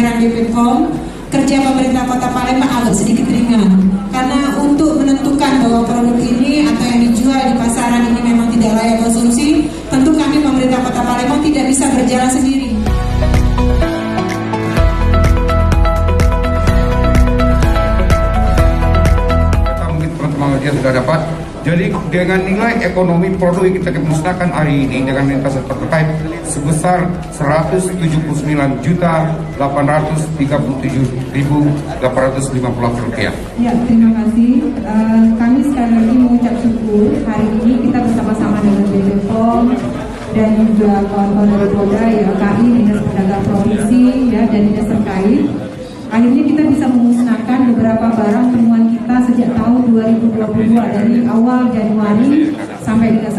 kehadiran BPOM, kerja pemerintah Kota Palembang agak sedikit ringan. Karena untuk menentukan bahwa produk ini atau yang dijual di pasaran ini memang tidak layak konsumsi, tentu kami pemerintah Kota Palembang tidak bisa berjalan sendiri. Mungkin teman-teman dia sudah dapat. Jadi dengan nilai ekonomi produk yang kita musnahkan hari ini dengan lintasan terkait sebesar 179.837.850 rupiah. Ya, terima kasih. Kami sekali lagi mengucap syukur hari ini kita bersama-sama dengan BPOM dan juga kawan-kawan dari Polda, YLKI, Dinas Perdagangan Provinsi, ya, dan dinas terkait. Akhirnya kita bisa memusnahkan beberapa barang temuan kita sejak tahun 2022 dari awal Januari sampai dengan